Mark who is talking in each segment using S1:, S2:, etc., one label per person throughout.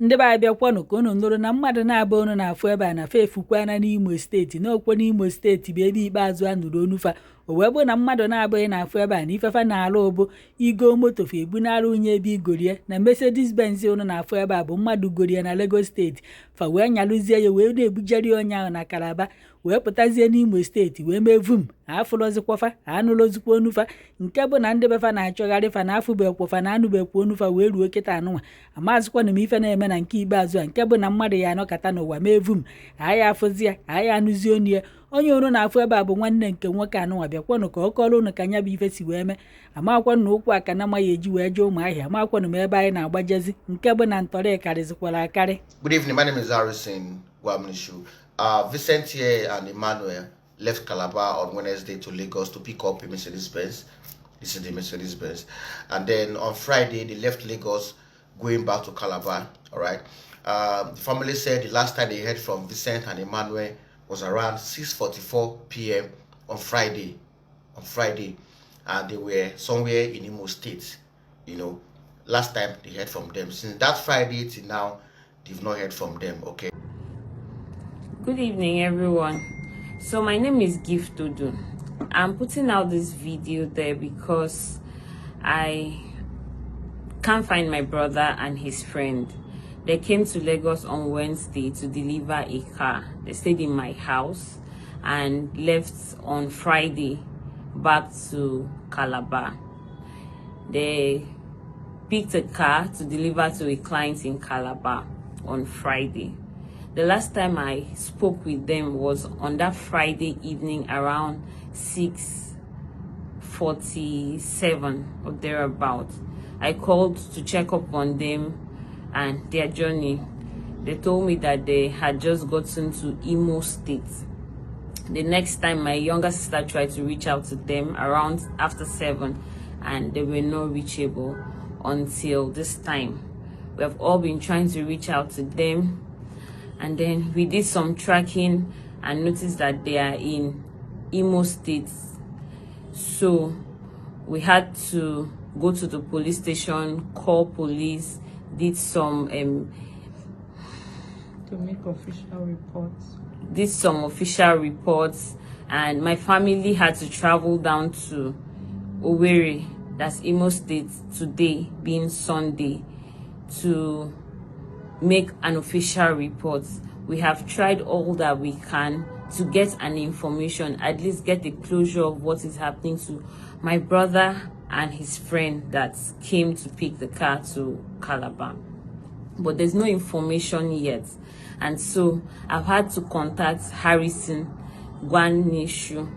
S1: ndị be abịakwanụ ka unu nụrụ na mmadụ na-abụ unu na-afụ ebe a na fa efukwana n'Imo steeti n'okwo n'Imo steeti bụ ebe ikpeazụ a nụrụ onufa o wee bụ na mmadụ na-abụghị na-afụ ebe a na ifefa na-alụ bụ igo moto fa ebunara unye ebe igorie na Mercedes Benz unu na-afụ ebe a bụ mmadụ gorie na Lagos steeti fa wee nyalụzie ya wee na-ebujeri onye ahụ na Calabar wee pụtazie n'Imo steeti wee mee vum afụlọzikwafa anụlọzikwa onufa nke bụ na ndị befa na-achọgharị fa na afụbekwafa na anụbekwa onufa wee ruo kịta anụnwa amazịkwana m ife na-eme na nke ikpeazụ a nke bụ na mmadụ ya anọkata n'ụwa mee vum aya afụzi ya aya anụzi onu ya onye unu na-afụ ebe a bụ nwanne nke nwoke anụnwa bịakwanụ ka ọ kọrọ unu ka nya bụ ife si wee mee amakwanụ na ụkwụ aka na amaghị eji wee jee ụmụahịa amakwanụ m ebe anyị na-agbajezi nke bụ na ntọrị karịzikwara akarị.
S2: Good evening, my name is Harrison Gwamnishu. Vincent here and Emmanuel left Calabar on Wednesday to Lagos to pick up a Mercedes Benz. This is the Mercedes Benz. And then on Friday, they left Lagos going back to Calabar. All right. The family said the last time they heard from Vincent and Emmanuel was around 6:44 p.m. on Friday. And they were somewhere in Imo State. You know, last time they heard from them. Since that Friday till now, they've not heard from them. Okay.
S3: Good evening, everyone. So my name is Gift Odu. I'm putting out this video there because I can't find my brother and his friend. They came to Lagos on Wednesday to deliver a car. They stayed in my house and left on Friday back to Calabar. They picked a car to deliver to a client in Calabar on Friday. The last time I spoke with them was on that Friday evening around 6:47 or thereabout. I called to check up on them and their journey. They told me that they had just gotten to Imo State. The next time my younger sister tried to reach out to them around after 7 and they were not reachable until this time. We have all been trying to reach out to them. And then we did some tracking and noticed that they are in Imo State. So we had to go to the police station, call police, did some
S1: to make official reports.
S3: Did some official reports, and my family had to travel down to Owerri, that's Imo State, today being Sunday, to make an official report. We have tried all that we can to get an information, at least get the closure of what is happening to my brother and his friend that came to pick the car to Calabar. But there's no information yet. And so I've had to contact Harrison Gwamnishu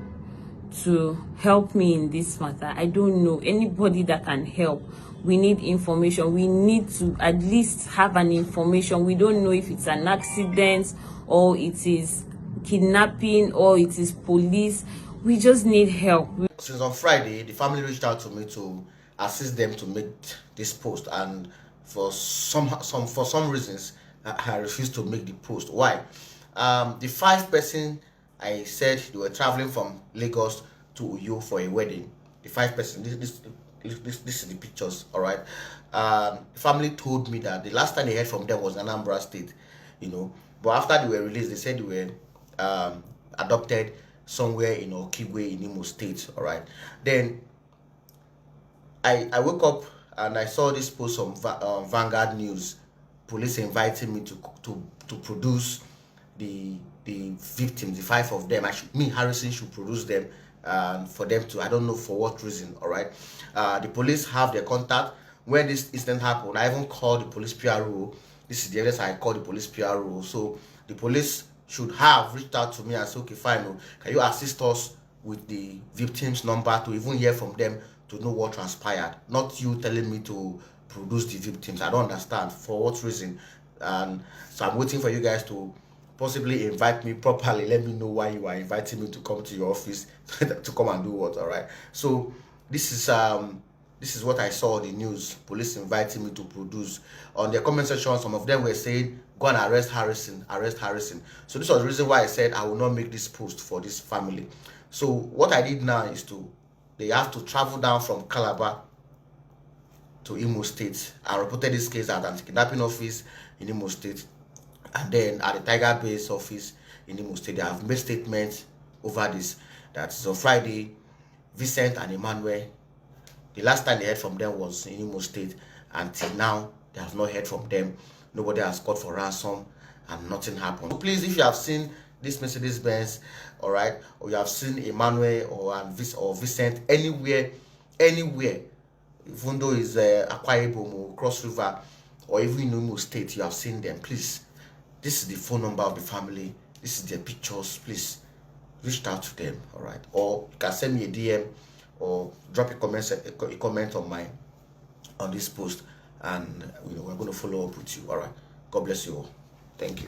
S3: to help me in this matter. I don't know anybody that can help. We need information. We need to at least have an information. We don't know if it's an accident or it is kidnapping or it is police. We just need help.
S2: Since on Friday, the family reached out to me to assist them to make this post, and for some reasons, I refused to make the post. Why? The 5 person I said they were traveling from Lagos to Uyo for a wedding. The 5 person. This is the pictures. All right. The family told me that the last time they heard from them was Anambra State. You know, but after they were released, they said they were adopted somewhere in Okigwe in Imo State. All right. Then I woke up and I saw this post on Vanguard News. Police inviting me to produce the victims, the 5 of them. Harrison should produce them for them to, I don't know for what reason. All right. The police have their contact. When this incident happened, I even called the police PRO. This is the evidence. I called the police PRO. So the police should have reached out to me and said, okay, fine, can you assist us with the victims' number to even hear from them to know what transpired? Not you telling me to produce the victims. I don't understand for what reason. And so I'm waiting for you guys to possibly invite me properly. Let me know why you are inviting me to come to your office to come and do what. All right. So this is what I saw on the news. Police inviting me to produce. On their comment section, some of them were saying, go and arrest Harrison, arrest Harrison. So this was the reason why I said I will not make this post for this family. So what I did now is they have to travel down from Calabar to Imo State. I reported this case at the anti-kidnapping office. in Imo State. And then at the Tiger Base office in Imo State, they have made statements over this. That is on Friday, Vincent and Emmanuel, the last time they heard from them was in Imo State. Until now, they have not heard from them. Nobody has called for ransom and nothing happened. So please, if you have seen this Mercedes Benz, all right, or you have seen Emmanuel or Vincent anywhere, even though it's Akwa Ibom or Cross River or even in Imo State, you have seen them, please, this is the phone number of the family, this is their pictures, please reach out to them, all right? Or you can send me a DM or drop a comment on this post, and we're going to follow up with you. All right, God bless you all. Thank you.